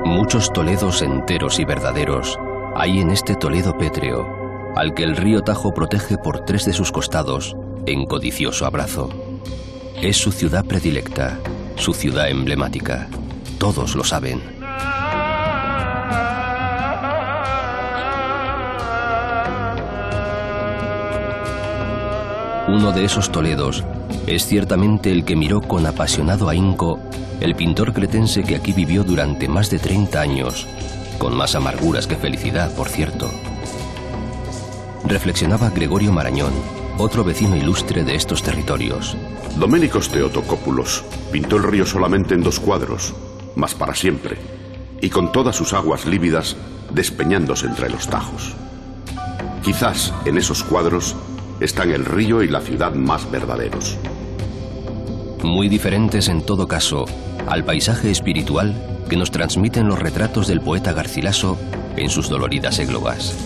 Muchos Toledos enteros y verdaderos hay en este Toledo pétreo, al que el río Tajo protege por 3 de sus costados en codicioso abrazo. Es su ciudad predilecta, su ciudad emblemática. Todos lo saben. Uno de esos Toledos es ciertamente el que miró con apasionado ahínco el pintor cretense que aquí vivió durante más de 30 años, con más amarguras que felicidad, por cierto. Reflexionaba Gregorio Marañón, otro vecino ilustre de estos territorios. Doménicos Theotocópulos pintó el río solamente en 2 cuadros, mas para siempre, y con todas sus aguas lívidas despeñándose entre los tajos. Quizás en esos cuadros están el río y la ciudad más verdaderos. Muy diferentes en todo caso al paisaje espiritual que nos transmiten los retratos del poeta Garcilaso en sus doloridas églogas.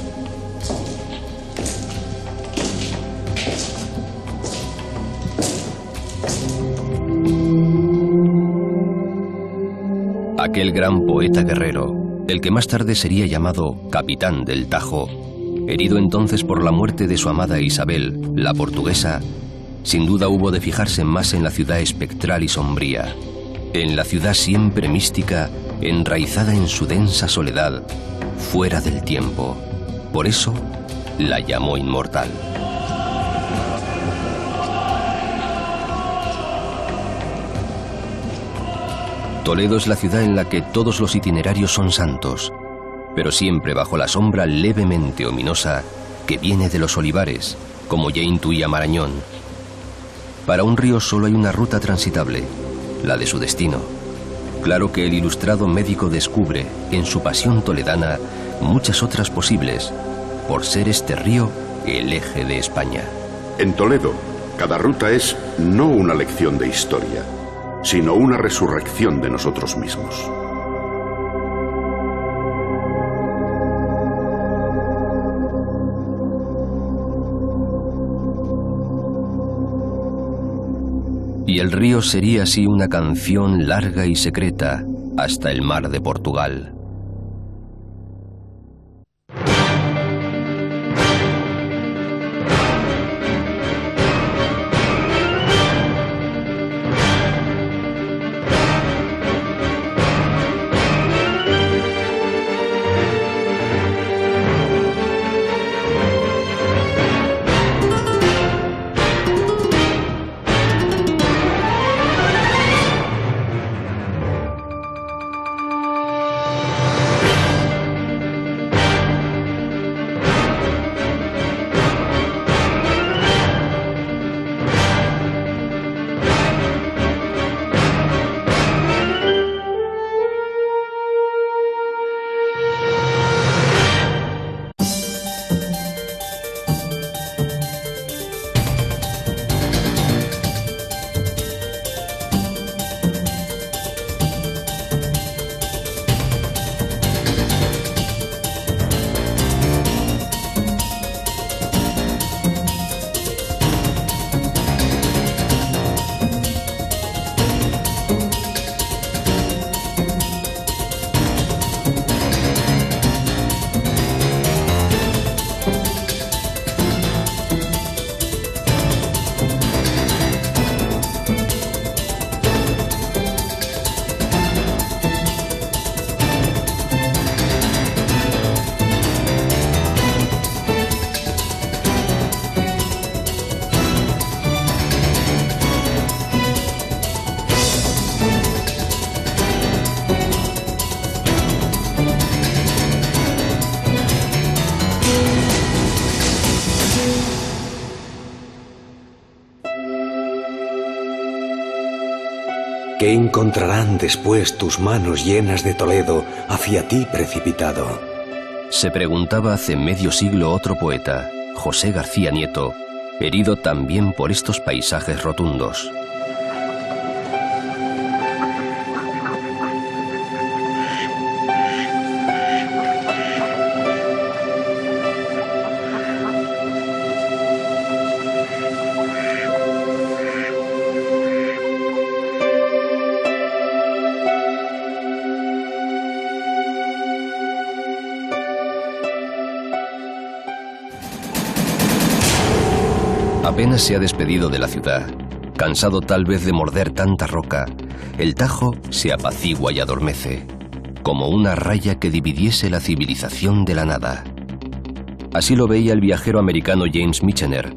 Aquel gran poeta guerrero, el que más tarde sería llamado Capitán del Tajo, herido entonces por la muerte de su amada Isabel, la portuguesa, sin duda hubo de fijarse más en la ciudad espectral y sombría, en la ciudad siempre mística, enraizada en su densa soledad, fuera del tiempo. Por eso la llamó inmortal. Toledo es la ciudad en la que todos los itinerarios son santos, pero siempre bajo la sombra levemente ominosa que viene de los olivares, como ya intuía Marañón. Para un río solo hay una ruta transitable, la de su destino. Claro que el ilustrado médico descubre, en su pasión toledana, muchas otras posibles, por ser este río el eje de España. En Toledo, cada ruta es no una lección de historia, sino una resurrección de nosotros mismos. Y el río sería así una canción larga y secreta hasta el mar de Portugal. ¿Qué encontrarán después tus manos llenas de Toledo hacia ti precipitado? Se preguntaba hace medio siglo otro poeta, José García Nieto, herido también por estos paisajes rotundos. Apenas se ha despedido de la ciudad, cansado tal vez de morder tanta roca, el Tajo se apacigua y adormece, como una raya que dividiese la civilización de la nada. Así lo veía el viajero americano James Michener,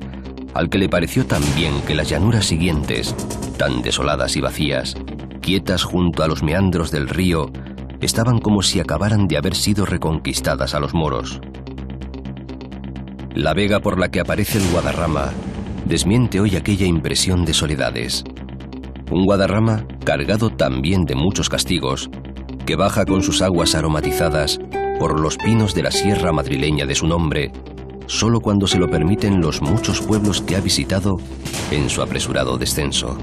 al que le pareció también que las llanuras siguientes, tan desoladas y vacías, quietas junto a los meandros del río, estaban como si acabaran de haber sido reconquistadas a los moros. La vega por la que aparece el Guadarrama desmiente hoy aquella impresión de soledades. Un Guadarrama cargado también de muchos castigos, que baja con sus aguas aromatizadas por los pinos de la sierra madrileña de su nombre, solo cuando se lo permiten los muchos pueblos que ha visitado en su apresurado descenso.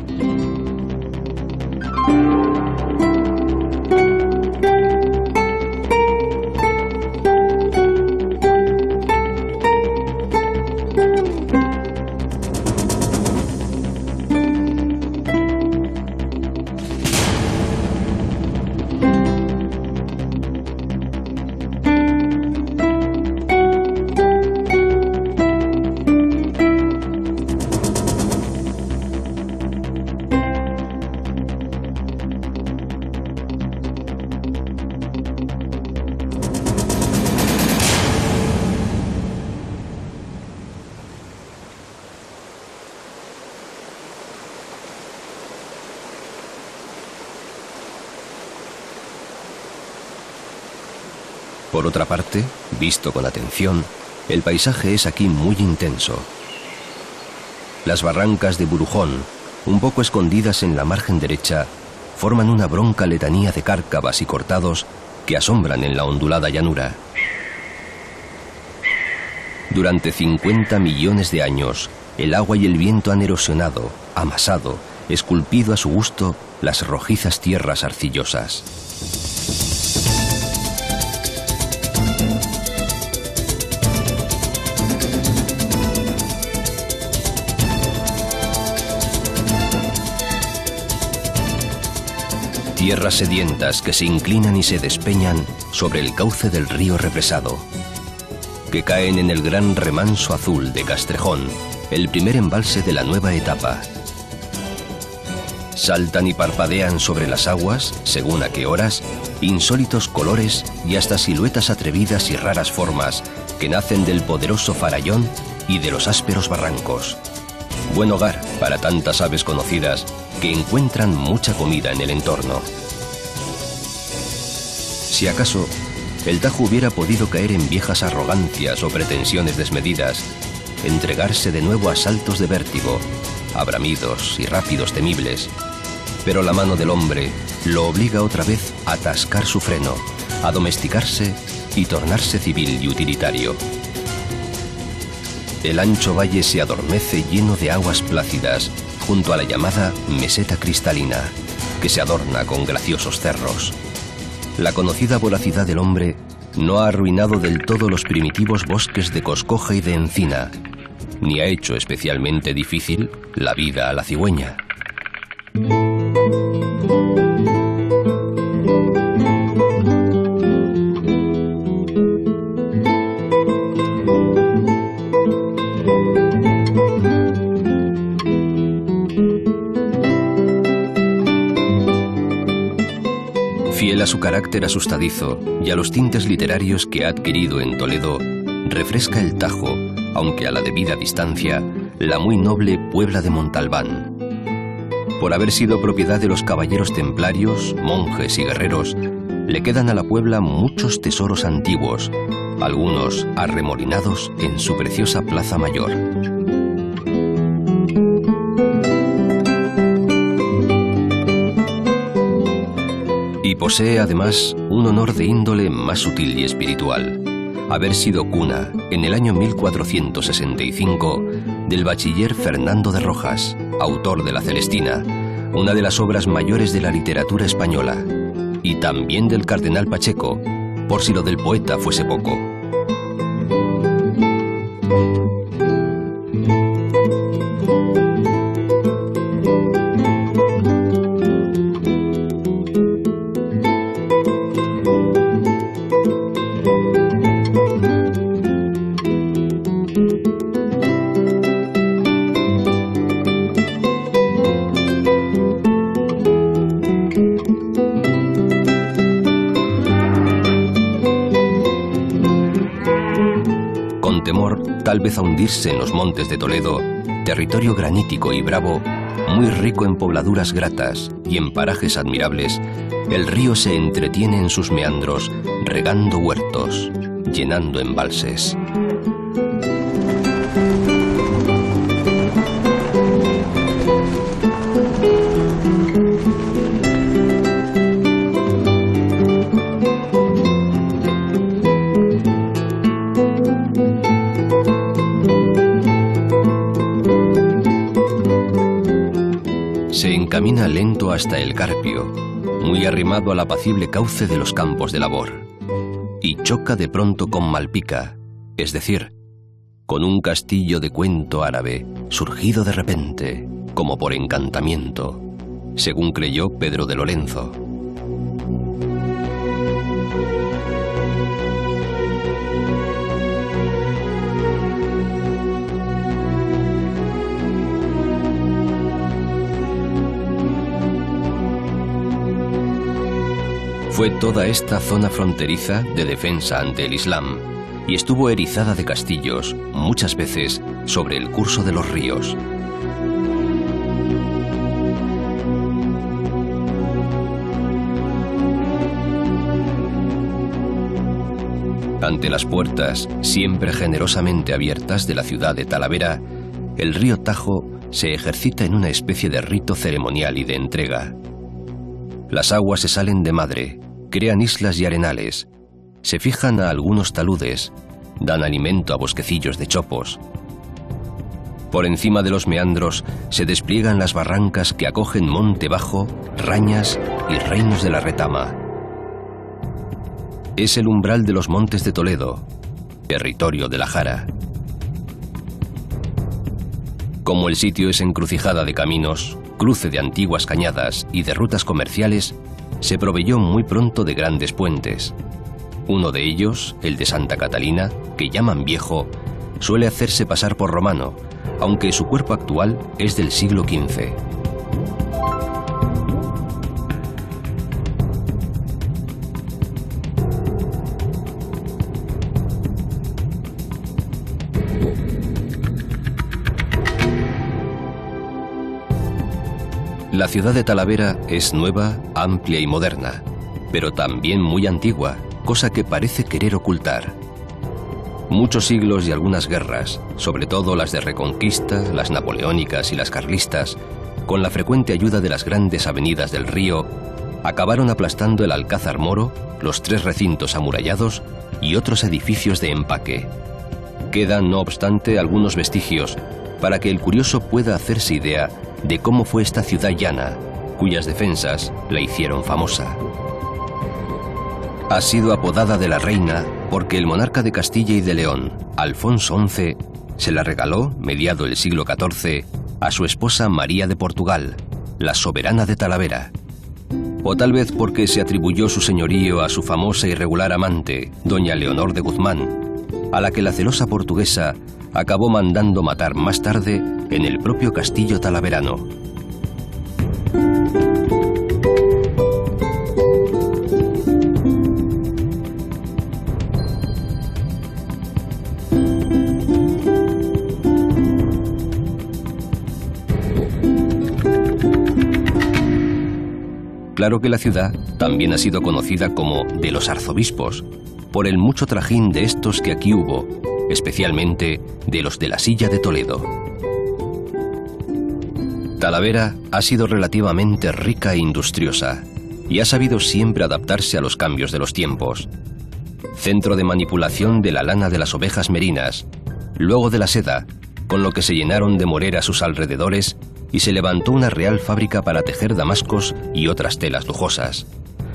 Por otra parte, visto con atención, el paisaje es aquí muy intenso. Las barrancas de Burujón, un poco escondidas en la margen derecha, forman una bronca letanía de cárcavas y cortados que asombran en la ondulada llanura. Durante 50 millones de años, el agua y el viento han erosionado, amasado, esculpido a su gusto las rojizas tierras arcillosas. Tierras sedientas que se inclinan y se despeñan sobre el cauce del río represado, que caen en el gran remanso azul de Castrejón, el primer embalse de la nueva etapa. Saltan y parpadean sobre las aguas, según a qué horas, insólitos colores y hasta siluetas atrevidas y raras formas que nacen del poderoso farallón y de los ásperos barrancos. Buen hogar para tantas aves conocidas que encuentran mucha comida en el entorno. Si acaso, el Tajo hubiera podido caer en viejas arrogancias o pretensiones desmedidas, entregarse de nuevo a saltos de vértigo, a bramidos y rápidos temibles, pero la mano del hombre lo obliga otra vez a atascar su freno, a domesticarse y tornarse civil y utilitario. El ancho valle se adormece lleno de aguas plácidas junto a la llamada meseta cristalina, que se adorna con graciosos cerros. La conocida voracidad del hombre no ha arruinado del todo los primitivos bosques de coscoja y de encina, ni ha hecho especialmente difícil la vida a la cigüeña. Fiel a su carácter asustadizo y a los tintes literarios que ha adquirido en Toledo, refresca el Tajo, aunque a la debida distancia, la muy noble Puebla de Montalbán. Por haber sido propiedad de los caballeros templarios, monjes y guerreros, le quedan a la Puebla muchos tesoros antiguos, algunos arremolinados en su preciosa Plaza Mayor. Y posee además un honor de índole más sutil y espiritual: haber sido cuna, en el año 1465, del bachiller Fernando de Rojas, autor de La Celestina, una de las obras mayores de la literatura española, y también del cardenal Pacheco, por si lo del poeta fuese poco. con temor tal vez a hundirse en los montes de Toledo, territorio granítico y bravo, muy rico en pobladuras gratas y en parajes admirables, el río se entretiene en sus meandros, regando huertos, llenando embalses. Se encamina lento hasta el Carpio, muy arrimado al apacible cauce de los campos de labor, y choca de pronto con Malpica, es decir, con un castillo de cuento árabe, surgido de repente, como por encantamiento, según creyó Pedro de Lorenzo. Fue toda esta zona fronteriza de defensa ante el Islam y estuvo erizada de castillos, muchas veces sobre el curso de los ríos. Ante las puertas, siempre generosamente abiertas de la ciudad de Talavera, el río Tajo se ejercita en una especie de rito ceremonial y de entrega. Las aguas se salen de madre, crean islas y arenales, se fijan a algunos taludes, dan alimento a bosquecillos de chopos. Por encima de los meandros se despliegan las barrancas que acogen Monte Bajo, Rañas y Reinos de la Retama. Es el umbral de los montes de Toledo, territorio de la Jara. Como el sitio es encrucijada de caminos, cruce de antiguas cañadas y de rutas comerciales, se proveyó muy pronto de grandes puentes. Uno de ellos, el de Santa Catalina, que llaman viejo, suele hacerse pasar por romano, aunque su cuerpo actual es del siglo XV. La ciudad de Talavera es nueva, amplia y moderna, pero también muy antigua, cosa que parece querer ocultar. Muchos siglos y algunas guerras, sobre todo las de Reconquista, las napoleónicas y las carlistas, con la frecuente ayuda de las grandes avenidas del río, acabaron aplastando el Alcázar Moro, los 3 recintos amurallados y otros edificios de empaque. Quedan, no obstante, algunos vestigios para que el curioso pueda hacerse idea de cómo fue esta ciudad llana, cuyas defensas la hicieron famosa. Ha sido apodada de la Reina porque el monarca de Castilla y de León, Alfonso XI, se la regaló, mediado el siglo XIV, a su esposa María de Portugal, la soberana de Talavera. O tal vez porque se atribuyó su señorío a su famosa y regular amante, doña Leonor de Guzmán, a la que la celosa portuguesa acabó mandando matar más tarde en el propio castillo talaverano. Claro que la ciudad también ha sido conocida como de los arzobispos, por el mucho trajín de estos que aquí hubo, especialmente de los de la Silla de Toledo. Talavera ha sido relativamente rica e industriosa y ha sabido siempre adaptarse a los cambios de los tiempos. Centro de manipulación de la lana de las ovejas merinas, luego de la seda, con lo que se llenaron de morera sus alrededores y se levantó una real fábrica para tejer damascos y otras telas lujosas.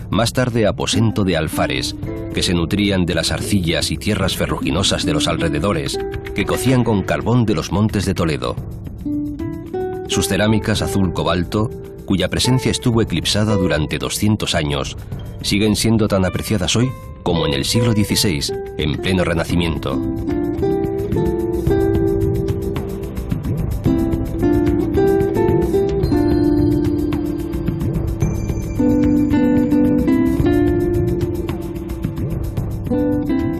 Más tarde aposento de alfares, que se nutrían de las arcillas y tierras ferruginosas de los alrededores, que cocían con carbón de los montes de Toledo. Sus cerámicas azul cobalto, cuya presencia estuvo eclipsada durante 200 años, siguen siendo tan apreciadas hoy como en el siglo XVI, en pleno Renacimiento.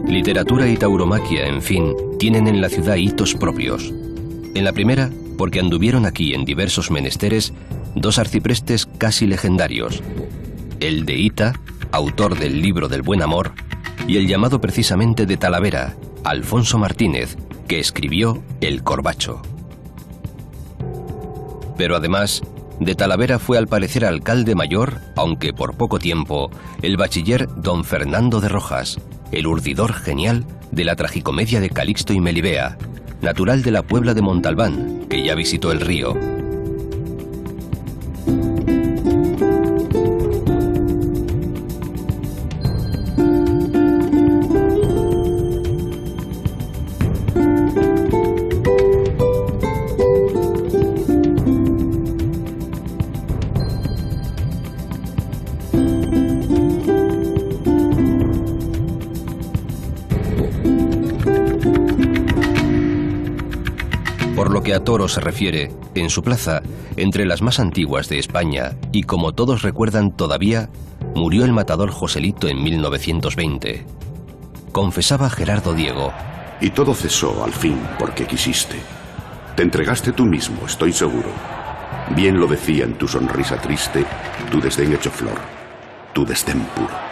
Literatura y tauromaquia, en fin, tienen en la ciudad hitos propios. En la primera, porque anduvieron aquí en diversos menesteres dos arciprestes casi legendarios, el de Hita, autor del libro del buen amor, y el llamado precisamente de Talavera, Alfonso Martínez, que escribió El Corbacho. Pero además, de Talavera fue al parecer alcalde mayor, aunque por poco tiempo, el bachiller don Fernando de Rojas, el urdidor genial de la tragicomedia de Calixto y Melibea, natural de la Puebla de Montalbán, que ya visitó el río. Que a toros se refiere, en su plaza, entre las más antiguas de España, y como todos recuerdan todavía, murió el matador Joselito en 1920. Confesaba Gerardo Diego. Y todo cesó al fin porque quisiste. Te entregaste tú mismo, estoy seguro. Bien lo decía en tu sonrisa triste, tu desdén hecho flor, tu desdén puro.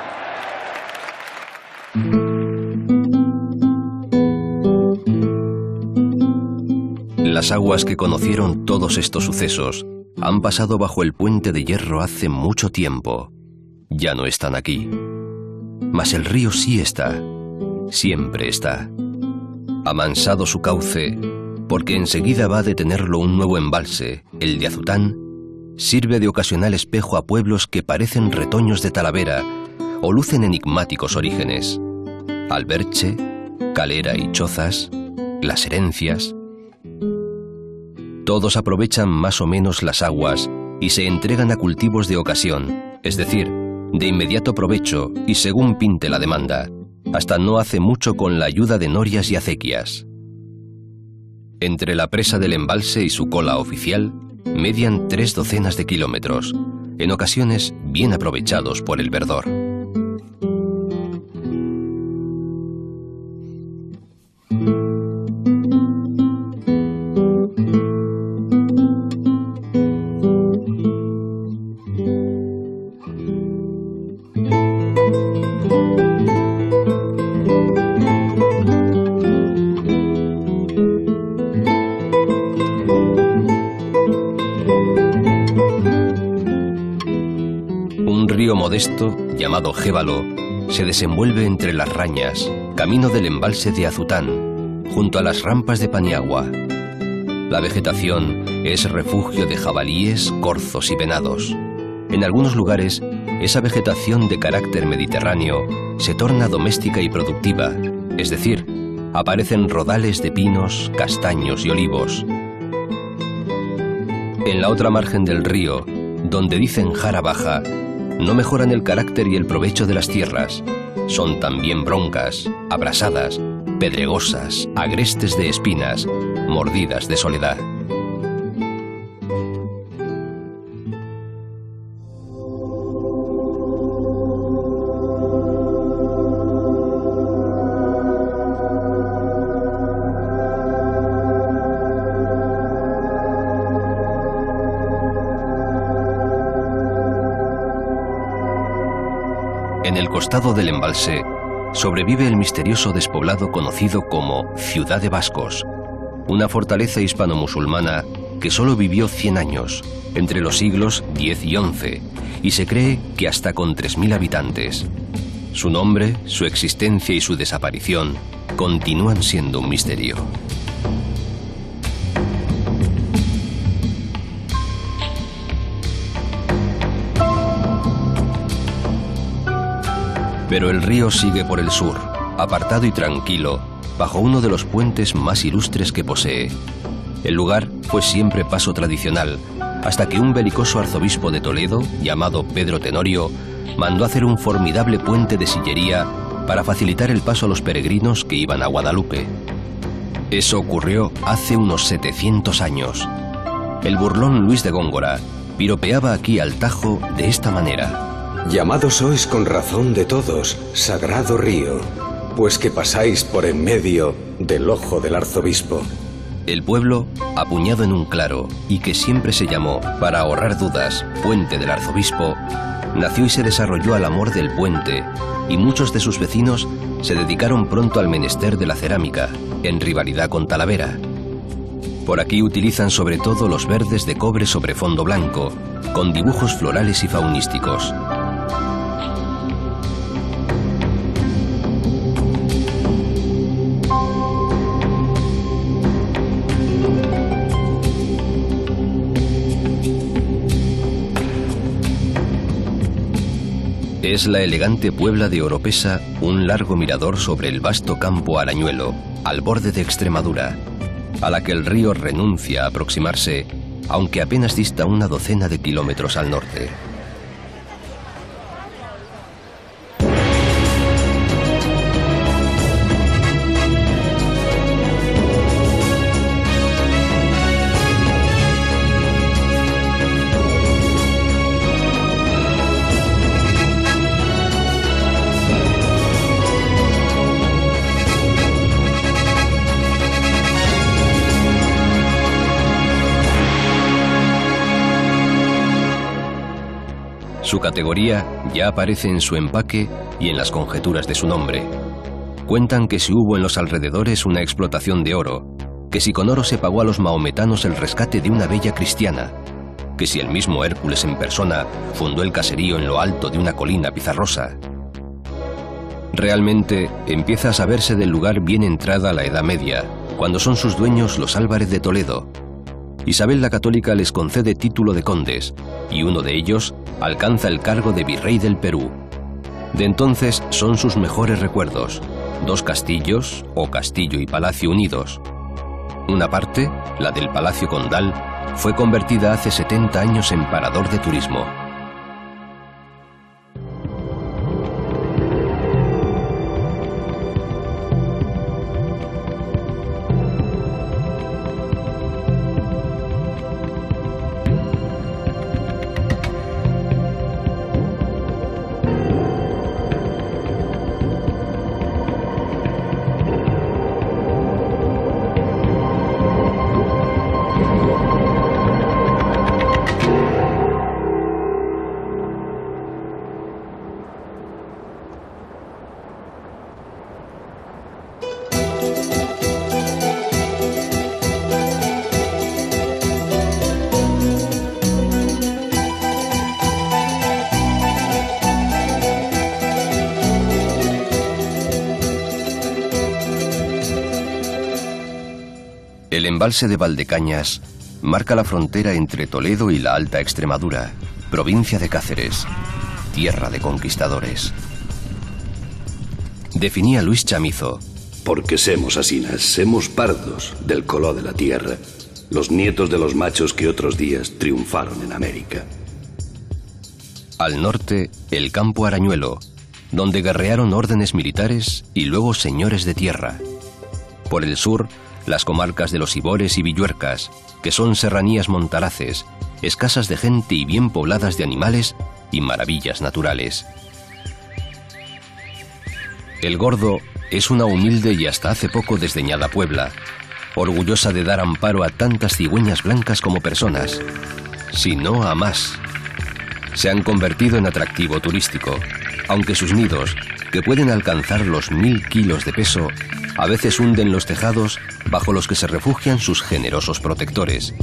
Las aguas que conocieron todos estos sucesos han pasado bajo el puente de hierro hace mucho tiempo. Ya no están aquí. Mas el río sí está. Siempre está. Amansado su cauce, porque enseguida va a detenerlo un nuevo embalse, el de Azután, sirve de ocasional espejo a pueblos que parecen retoños de Talavera o lucen enigmáticos orígenes. Alberche, Calera y Chozas, Las Herencias. Todos aprovechan más o menos las aguas y se entregan a cultivos de ocasión, es decir, de inmediato provecho y según pinte la demanda, hasta no hace mucho con la ayuda de norias y acequias. Entre la presa del embalse y su cola oficial, median 3 docenas de kilómetros, en ocasiones bien aprovechados por el verdor. Modesto, llamado Gébalo, se desenvuelve entre las rañas, camino del embalse de Azután, junto a las rampas de Paniagua. La vegetación es refugio de jabalíes, corzos y venados. En algunos lugares, esa vegetación de carácter mediterráneo se torna doméstica y productiva, es decir, aparecen rodales de pinos, castaños y olivos. En la otra margen del río, donde dicen Jara Baja, no mejoran el carácter y el provecho de las tierras. Son también broncas, abrasadas, pedregosas, agrestes de espinas, mordidas de soledad. En el costado del embalse sobrevive el misterioso despoblado conocido como Ciudad de Vascos, una fortaleza hispano-musulmana que solo vivió 100 años, entre los siglos X y XI, y se cree que hasta con 3.000 habitantes. Su nombre, su existencia y su desaparición continúan siendo un misterio. Pero el río sigue por el sur, apartado y tranquilo, bajo uno de los puentes más ilustres que posee. El lugar fue siempre paso tradicional, hasta que un belicoso arzobispo de Toledo, llamado Pedro Tenorio, mandó hacer un formidable puente de sillería para facilitar el paso a los peregrinos que iban a Guadalupe. Eso ocurrió hace unos 700 años. El burlón Luis de Góngora piropeaba aquí al Tajo de esta manera: Llamados sois con razón de todos, sagrado río, pues que pasáis por en medio del ojo del arzobispo. El pueblo, apuñado en un claro y que siempre se llamó, para ahorrar dudas, Puente del Arzobispo, nació y se desarrolló al amor del puente, y muchos de sus vecinos se dedicaron pronto al menester de la cerámica, en rivalidad con Talavera. Por aquí utilizan sobre todo los verdes de cobre sobre fondo blanco, con dibujos florales y faunísticos. Es la elegante Puebla de Oropesa un largo mirador sobre el vasto campo Arañuelo, al borde de Extremadura, a la que el río renuncia a aproximarse, aunque apenas dista una docena de kilómetros al norte. Su categoría ya aparece en su empaque y en las conjeturas de su nombre. Cuentan que si hubo en los alrededores una explotación de oro, que si con oro se pagó a los mahometanos el rescate de una bella cristiana, que si el mismo Hércules en persona fundó el caserío en lo alto de una colina pizarrosa. Realmente empieza a saberse del lugar bien entrada la Edad Media, cuando son sus dueños los Álvarez de Toledo. Isabel la Católica les concede título de condes, y uno de ellos alcanza el cargo de virrey del Perú. De entonces son sus mejores recuerdos, dos castillos, o castillo y palacio unidos. Una parte, la del Palacio Condal, fue convertida hace 70 años en parador de turismo. El embalse de Valdecañas marca la frontera entre Toledo y la Alta Extremadura, provincia de Cáceres, tierra de conquistadores. Definía Luis Chamizo: porque semos asinas, semos pardos del color de la tierra, los nietos de los machos que otros días triunfaron en América. Al norte, el campo Arañuelo, donde guerrearon órdenes militares y luego señores de tierra. Por el sur, las comarcas de los Ibores y Villuercas, que son serranías montaraces, escasas de gente y bien pobladas de animales y maravillas naturales. El Gordo es una humilde y hasta hace poco desdeñada Puebla, orgullosa de dar amparo a tantas cigüeñas blancas como personas, si no a más. Se han convertido en atractivo turístico, aunque sus nidos, que pueden alcanzar los 1000 kilos de peso, a veces hunden los tejados bajo los que se refugian sus generosos protectores.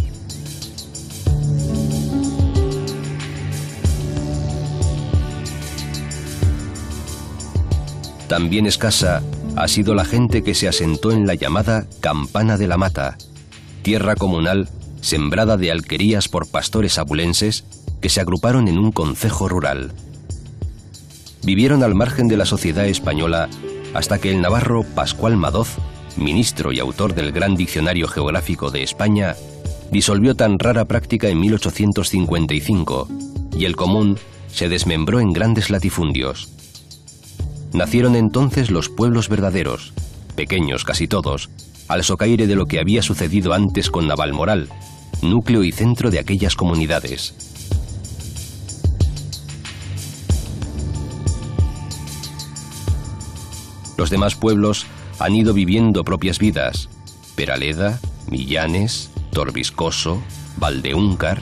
También escasa ha sido la gente que se asentó en la llamada Campana de la Mata, tierra comunal sembrada de alquerías por pastores abulenses que se agruparon en un concejo rural. Vivieron al margen de la sociedad española hasta que el navarro Pascual Madoz, ministro y autor del Gran Diccionario Geográfico de España, disolvió tan rara práctica en 1855 y el común se desmembró en grandes latifundios. Nacieron entonces los pueblos verdaderos, pequeños casi todos, al socaire de lo que había sucedido antes con Navalmoral, núcleo y centro de aquellas comunidades. Los demás pueblos han ido viviendo propias vidas. Peraleda, Millanes, Torviscoso, Valdeúncar.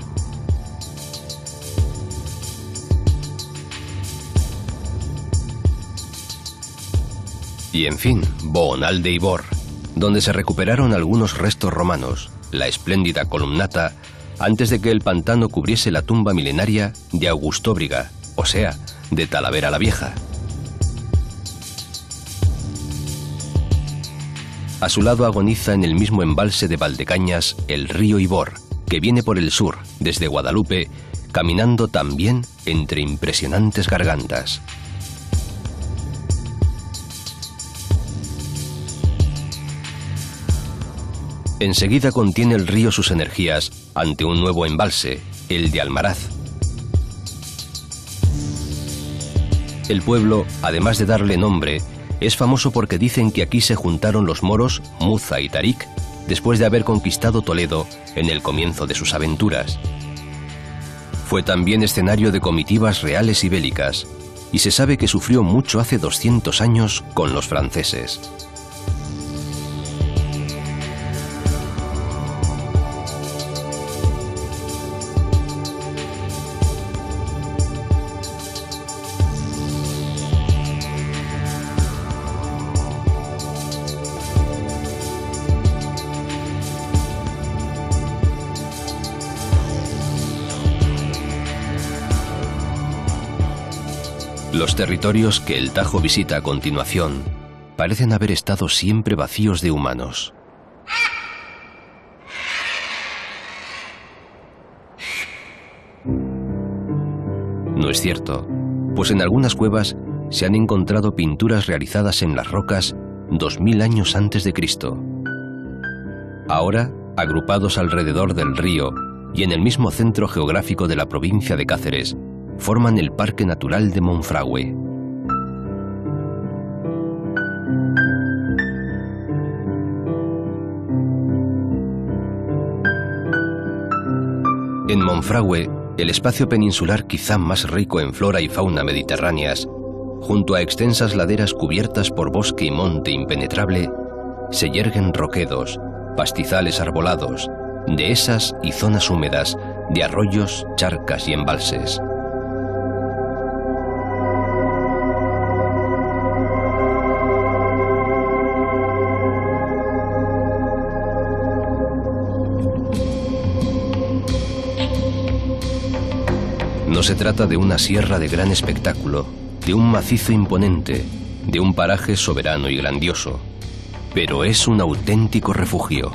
Y en fin, Boonalde y Bor, donde se recuperaron algunos restos romanos, la espléndida columnata, antes de que el pantano cubriese la tumba milenaria de Augustóbriga, o sea, de Talavera la Vieja. A su lado agoniza en el mismo embalse de Valdecañas el río Ibor, que viene por el sur, desde Guadalupe, caminando también entre impresionantes gargantas. Enseguida contiene el río sus energías ante un nuevo embalse, el de Almaraz. El pueblo, además de darle nombre, es famoso porque dicen que aquí se juntaron los moros Muza y Tarik después de haber conquistado Toledo en el comienzo de sus aventuras. Fue también escenario de comitivas reales y bélicas, y se sabe que sufrió mucho hace 200 años con los franceses. Los territorios que el Tajo visita a continuación parecen haber estado siempre vacíos de humanos. No es cierto, pues en algunas cuevas se han encontrado pinturas realizadas en las rocas 2000 años antes de Cristo. Ahora, agrupados alrededor del río y en el mismo centro geográfico de la provincia de Cáceres, forman el Parque Natural de Monfragüe. En Monfragüe, el espacio peninsular quizá más rico en flora y fauna mediterráneas, junto a extensas laderas cubiertas por bosque y monte impenetrable, se yerguen roquedos, pastizales arbolados, dehesas y zonas húmedas de arroyos, charcas y embalses. No se trata de una sierra de gran espectáculo, de un macizo imponente, de un paraje soberano y grandioso, pero es un auténtico refugio.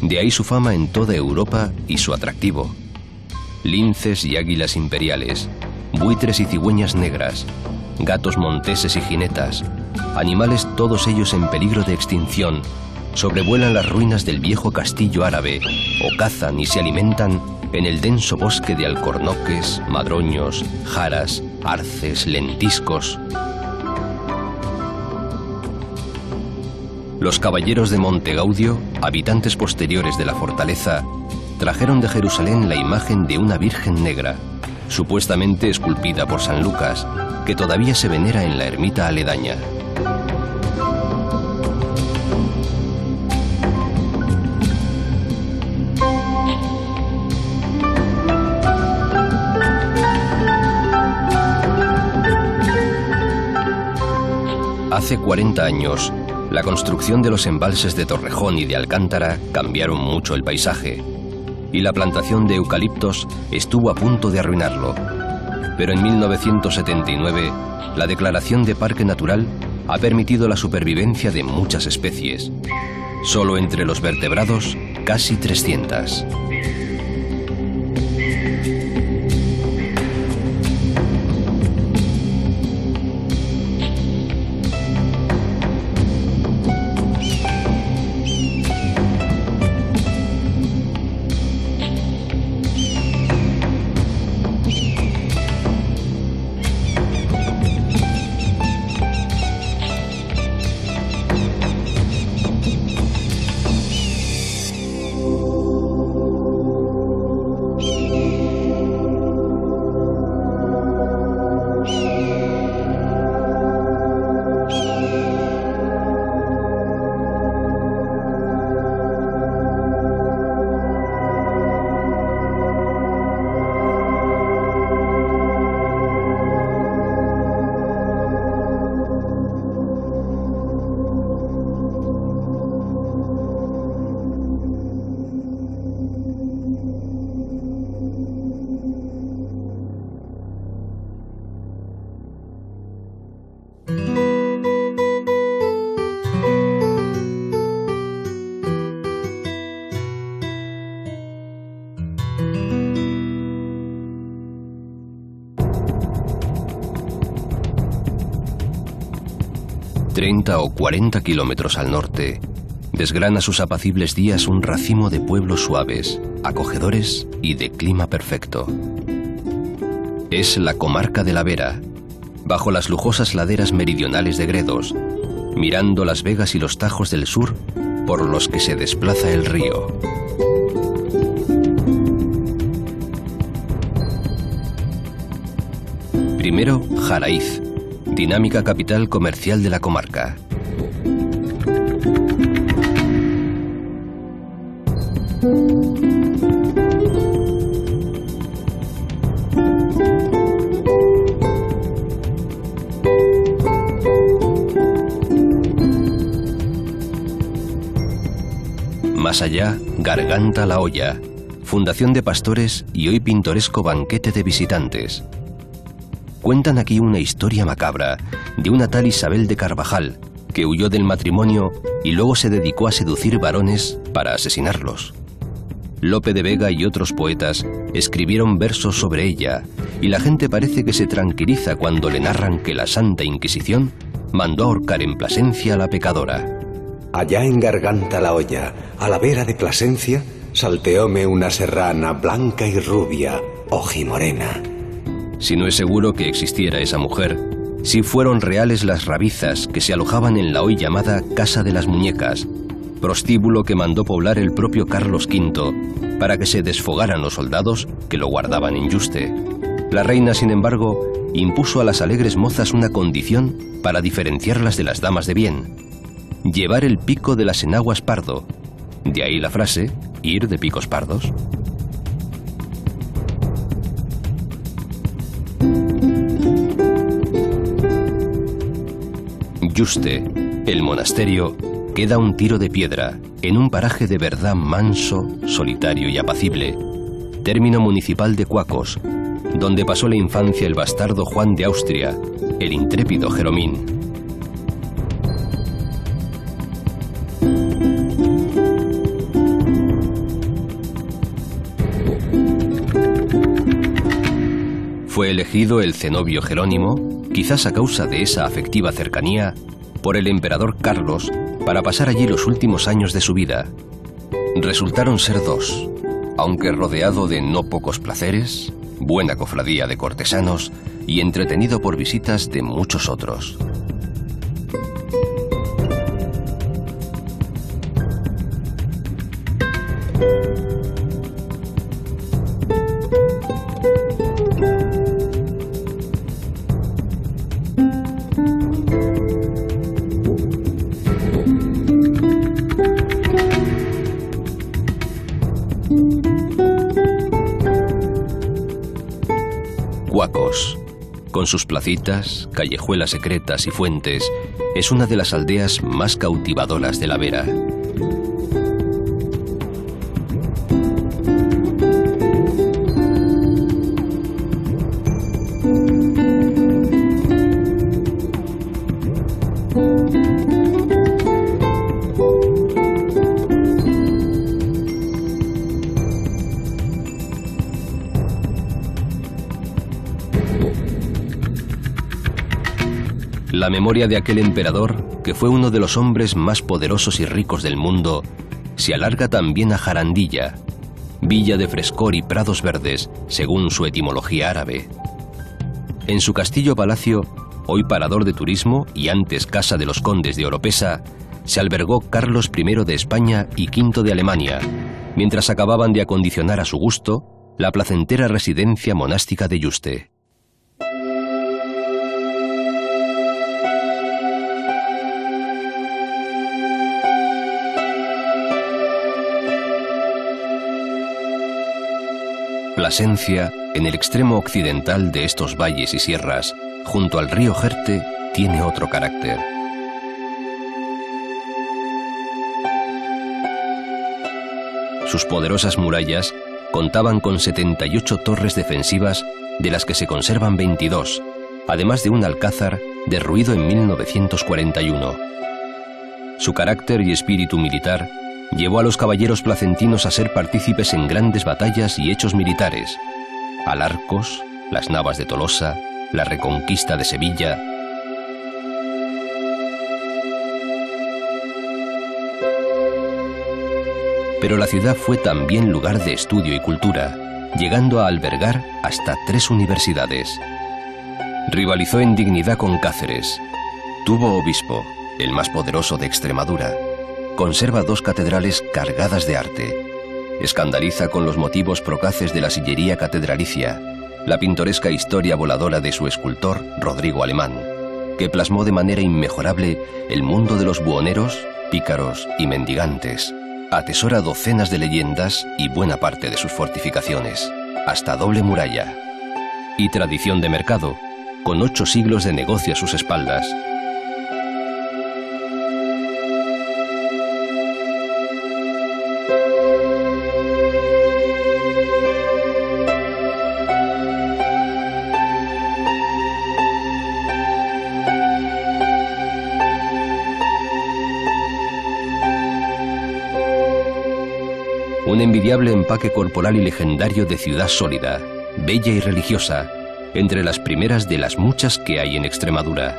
De ahí su fama en toda Europa y su atractivo. Linces y águilas imperiales, buitres y cigüeñas negras, gatos monteses y jinetas, animales todos ellos en peligro de extinción, sobrevuelan las ruinas del viejo castillo árabe o cazan y se alimentan en el denso bosque de alcornoques, madroños, jaras, arces, lentiscos. Los caballeros de Monte Gaudio, habitantes posteriores de la fortaleza, trajeron de Jerusalén la imagen de una Virgen negra, supuestamente esculpida por San Lucas, que todavía se venera en la ermita aledaña. Hace 40 años, la construcción de los embalses de Torrejón y de Alcántara cambiaron mucho el paisaje, y la plantación de eucaliptos estuvo a punto de arruinarlo. Pero en 1979, la declaración de Parque Natural ha permitido la supervivencia de muchas especies. Solo entre los vertebrados, casi 300. 30 o 40 kilómetros al norte, desgrana sus apacibles días un racimo de pueblos suaves, acogedores y de clima perfecto. Es la comarca de la Vera, bajo las lujosas laderas meridionales de Gredos, mirando las vegas y los tajos del sur por los que se desplaza el río. Primero, Jaraiz, dinámica capital comercial de la comarca. Más allá, Garganta la Olla, fundación de pastores y hoy pintoresco banquete de visitantes. Cuentan aquí una historia macabra de una tal Isabel de Carvajal, que huyó del matrimonio y luego se dedicó a seducir varones para asesinarlos. Lope de Vega y otros poetas escribieron versos sobre ella, y la gente parece que se tranquiliza cuando le narran que la Santa Inquisición mandó ahorcar en Plasencia a la pecadora. Allá en Garganta la Olla, a la vera de Plasencia, salteóme una serrana blanca y rubia, ojimorena. Si no es seguro que existiera esa mujer, sí fueron reales las rabizas que se alojaban en la hoy llamada Casa de las Muñecas, prostíbulo que mandó poblar el propio Carlos V para que se desfogaran los soldados que lo guardaban en Yuste. La reina, sin embargo, impuso a las alegres mozas una condición para diferenciarlas de las damas de bien: llevar el pico de las enaguas pardo. De ahí la frase, ir de picos pardos. Yuste, el monasterio, queda a un tiro de piedra, en un paraje de verdad manso, solitario y apacible, término municipal de Cuacos, donde pasó la infancia el bastardo Juan de Austria, el intrépido Jeromín. Fue elegido el cenobio Jerónimo, quizás a causa de esa afectiva cercanía, por el emperador Carlos para pasar allí los últimos años de su vida. Resultaron ser dos, aunque rodeado de no pocos placeres, buena cofradía de cortesanos y entretenido por visitas de muchos otros. Cuacos, con sus placitas, callejuelas secretas y fuentes, es una de las aldeas más cautivadoras de la Vera. La memoria de aquel emperador, que fue uno de los hombres más poderosos y ricos del mundo, se alarga también a Jarandilla, villa de frescor y prados verdes, según su etimología árabe. En su castillo-palacio, hoy parador de turismo y antes casa de los condes de Oropesa, se albergó Carlos I de España y V de Alemania, mientras acababan de acondicionar a su gusto la placentera residencia monástica de Yuste. Plasencia, en el extremo occidental de estos valles y sierras, junto al río Jerte, tiene otro carácter. Sus poderosas murallas contaban con 78 torres defensivas, de las que se conservan 22, además de un alcázar derruido en 1941. Su carácter y espíritu militar llevó a los caballeros placentinos a ser partícipes en grandes batallas y hechos militares: Alarcos, las Navas de Tolosa, la Reconquista de Sevilla. Pero la ciudad fue también lugar de estudio y cultura, llegando a albergar hasta 3 universidades. Rivalizó en dignidad con Cáceres. Tuvo obispo, el más poderoso de Extremadura. Conserva 2 catedrales cargadas de arte. Escandaliza con los motivos procaces de la sillería catedralicia, la pintoresca historia voladora de su escultor, Rodrigo Alemán, que plasmó de manera inmejorable el mundo de los buhoneros, pícaros y mendigantes. Atesora docenas de leyendas y buena parte de sus fortificaciones, hasta doble muralla. Y tradición de mercado, con 8 siglos de negocio a sus espaldas. Un envidiable empaque corporal y legendario de ciudad sólida, bella y religiosa, entre las primeras de las muchas que hay en Extremadura.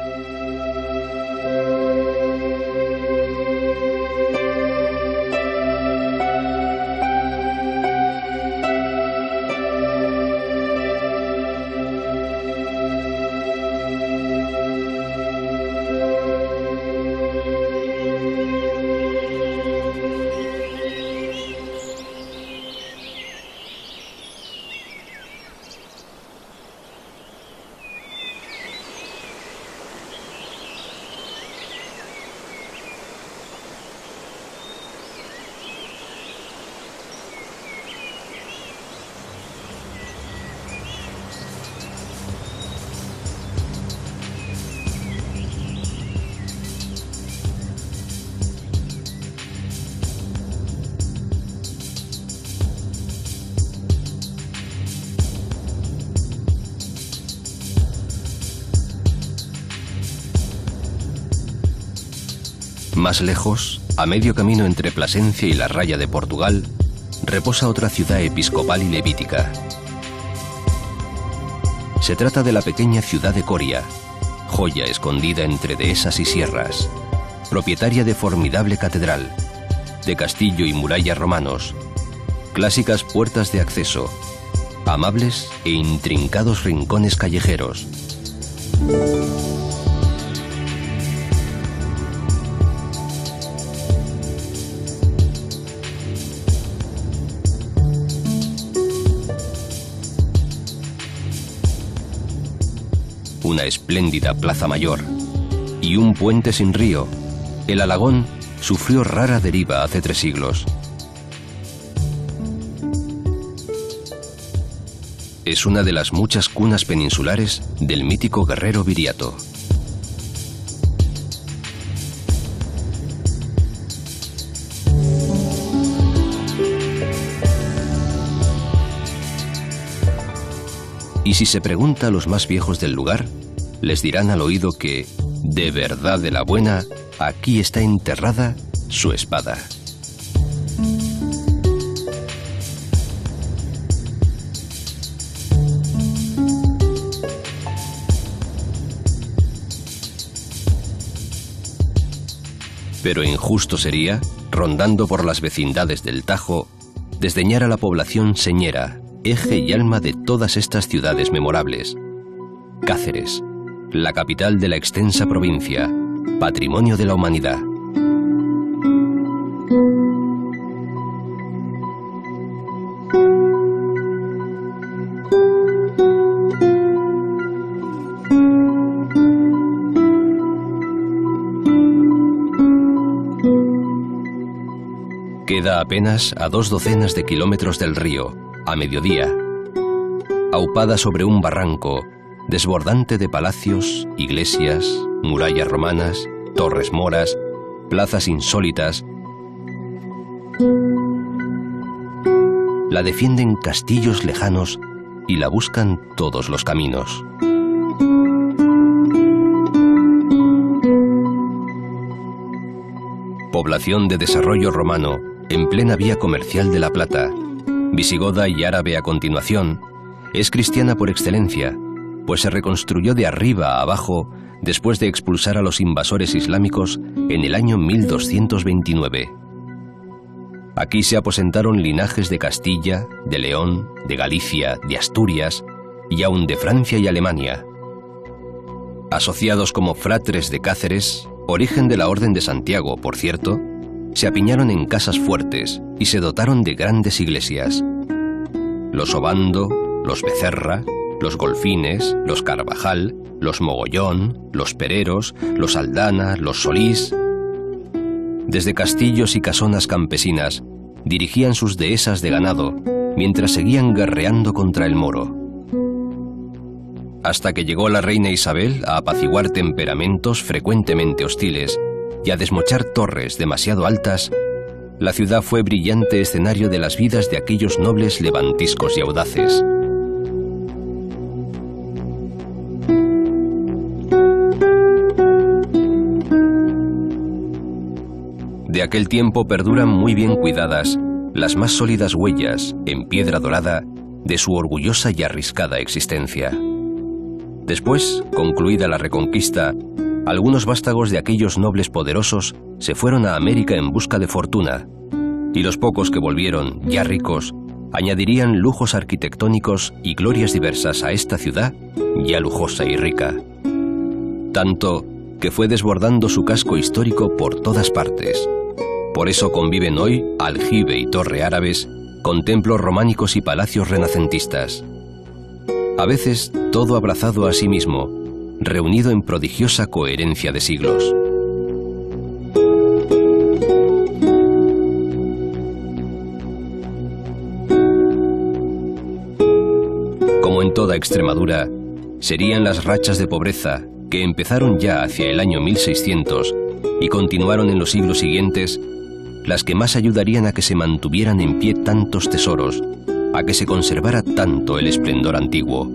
Más lejos, a medio camino entre Plasencia y la raya de Portugal, reposa otra ciudad episcopal y levítica. Se trata de la pequeña ciudad de Coria, joya escondida entre dehesas y sierras, propietaria de formidable catedral, de castillo y muralla romanos, clásicas puertas de acceso, amables e intrincados rincones callejeros. Una espléndida plaza mayor y un puente sin río. El Alagón sufrió rara deriva hace 3 siglos. Es una de las muchas cunas peninsulares del mítico guerrero Viriato. Y si se pregunta a los más viejos del lugar, les dirán al oído que, de verdad de la buena, aquí está enterrada su espada. Pero injusto sería, rondando por las vecindades del Tajo, desdeñar a la población señera, eje y alma de todas estas ciudades memorables. Cáceres, la capital de la extensa provincia, patrimonio de la humanidad. Queda apenas a 2 docenas de kilómetros del río, a mediodía, aupada sobre un barranco, desbordante de palacios, iglesias, murallas romanas, torres moras, plazas insólitas. La defienden castillos lejanos y la buscan todos los caminos. Población de desarrollo romano, en plena vía comercial de la Plata, visigoda y árabe a continuación, es cristiana por excelencia, pues se reconstruyó de arriba a abajo después de expulsar a los invasores islámicos en el año 1229. Aquí se aposentaron linajes de Castilla, de León, de Galicia, de Asturias y aun de Francia y Alemania. Asociados como fratres de Cáceres, origen de la Orden de Santiago, por cierto, se apiñaron en casas fuertes y se dotaron de grandes iglesias. Los Obando, los Becerra, los Golfines, los Carvajal, los Mogollón, los Pereros, los Aldana, los Solís. Desde castillos y casonas campesinas dirigían sus dehesas de ganado mientras seguían guerreando contra el moro. Hasta que llegó la reina Isabel a apaciguar temperamentos frecuentemente hostiles y a desmochar torres demasiado altas, la ciudad fue brillante escenario de las vidas de aquellos nobles levantiscos y audaces. De aquel tiempo perduran muy bien cuidadas las más sólidas huellas, en piedra dorada, de su orgullosa y arriscada existencia. Después, concluida la Reconquista, algunos vástagos de aquellos nobles poderosos se fueron a América en busca de fortuna, y los pocos que volvieron, ya ricos, añadirían lujos arquitectónicos y glorias diversas a esta ciudad ya lujosa y rica. Tanto que fue desbordando su casco histórico por todas partes. Por eso conviven hoy aljibe y torre árabes con templos románicos y palacios renacentistas. A veces todo abrazado a sí mismo, reunido en prodigiosa coherencia de siglos. Como en toda Extremadura, serían las rachas de pobreza que empezaron ya hacia el año 1600 y continuaron en los siglos siguientes, las que más ayudarían a que se mantuvieran en pie tantos tesoros, a que se conservara tanto el esplendor antiguo.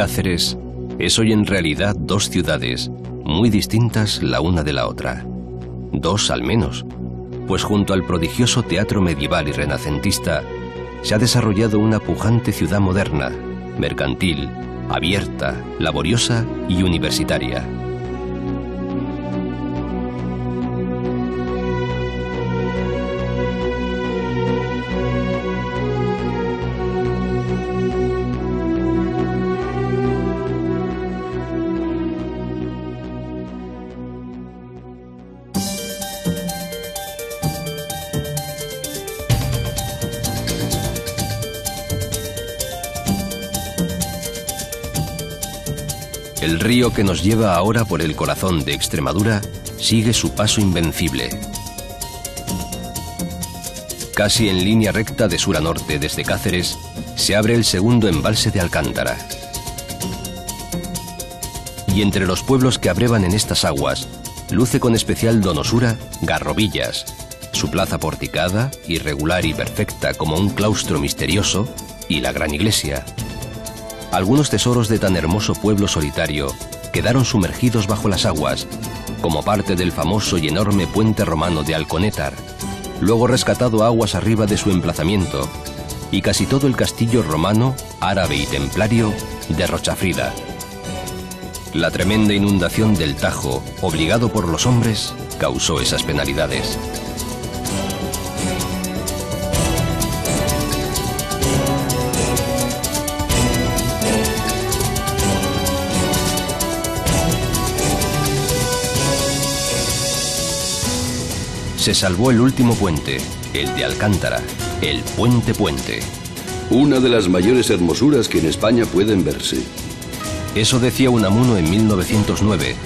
Cáceres es hoy en realidad dos ciudades, muy distintas la una de la otra. Dos al menos, pues junto al prodigioso teatro medieval y renacentista se ha desarrollado una pujante ciudad moderna, mercantil, abierta, laboriosa y universitaria. El río que nos lleva ahora por el corazón de Extremadura sigue su paso invencible. Casi en línea recta de sur a norte desde Cáceres, se abre el segundo embalse de Alcántara. Y entre los pueblos que abrevan en estas aguas, luce con especial donosura Garrobillas, su plaza porticada, irregular y perfecta como un claustro misterioso, y la gran iglesia. Algunos tesoros de tan hermoso pueblo solitario quedaron sumergidos bajo las aguas, como parte del famoso y enorme puente romano de Alconétar, luego rescatado aguas arriba de su emplazamiento, y casi todo el castillo romano, árabe y templario de Rochafrida. La tremenda inundación del Tajo, obligado por los hombres, causó esas penalidades. Se salvó el último puente, el de Alcántara, el Puente Puente. Una de las mayores hermosuras que en España pueden verse. Eso decía Unamuno en 1909,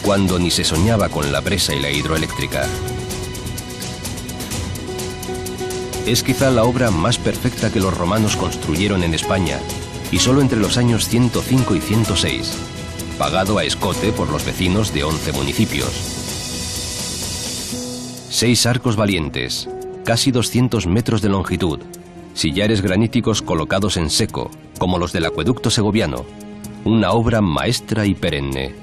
cuando ni se soñaba con la presa y la hidroeléctrica. Es quizá la obra más perfecta que los romanos construyeron en España, y solo entre los años 105 y 106, pagado a escote por los vecinos de 11 municipios. 6 arcos valientes, casi 200 metros de longitud, sillares graníticos colocados en seco, como los del acueducto segoviano, una obra maestra y perenne.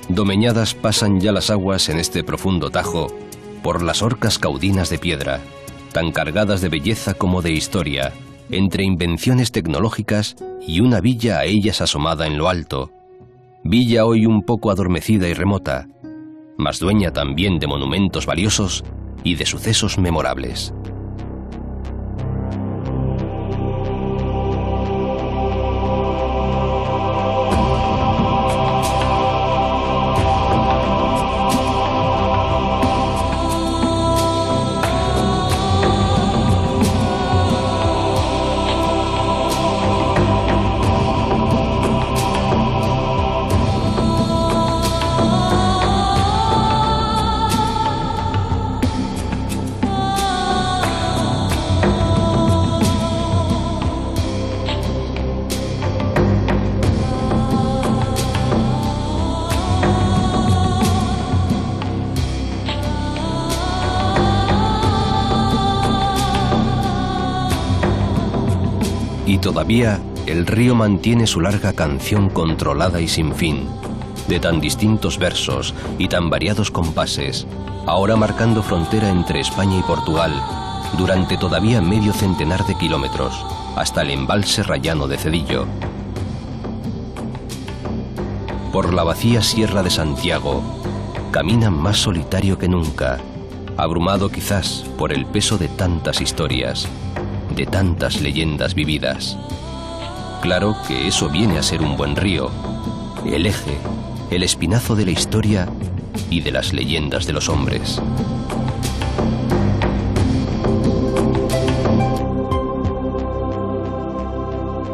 Domeñadas pasan ya las aguas en este profundo Tajo por las orcas caudinas de piedra, tan cargadas de belleza como de historia, entre invenciones tecnológicas y una villa a ellas asomada en lo alto, villa hoy un poco adormecida y remota, mas dueña también de monumentos valiosos y de sucesos memorables. Y todavía el río mantiene su larga canción controlada y sin fin, de tan distintos versos y tan variados compases, ahora marcando frontera entre España y Portugal, durante todavía medio centenar de kilómetros, hasta el embalse rayano de Cedillo. Por la vacía Sierra de Santiago, camina más solitario que nunca, abrumado quizás por el peso de tantas historias, de tantas leyendas vividas. Claro que eso viene a ser un buen río, el eje, el espinazo de la historia y de las leyendas de los hombres.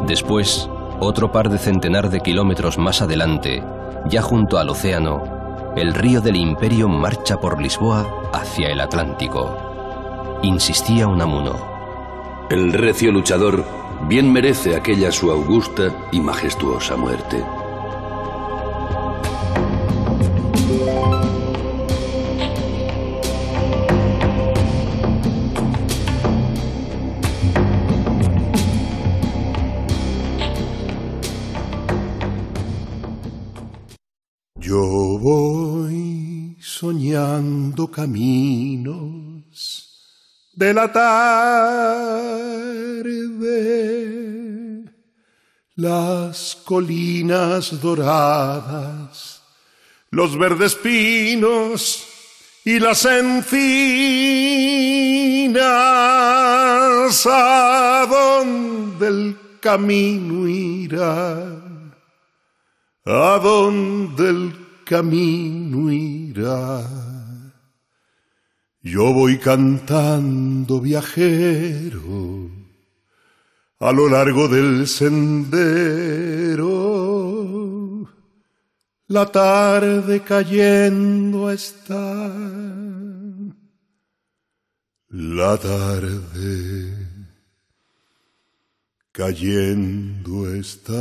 Después, otro par de centenar de kilómetros más adelante, ya junto al océano, el río del Imperio marcha por Lisboa hacia el Atlántico. Insistía Unamuno. El recio luchador bien merece aquella su augusta y majestuosa muerte. Yo voy soñando caminos de la tarde, las colinas doradas, los verdes pinos y las encinas, ¿a dónde el camino irá? ¿A dónde el camino irá? Yo voy cantando viajero a lo largo del sendero, la tarde cayendo está, la tarde cayendo está.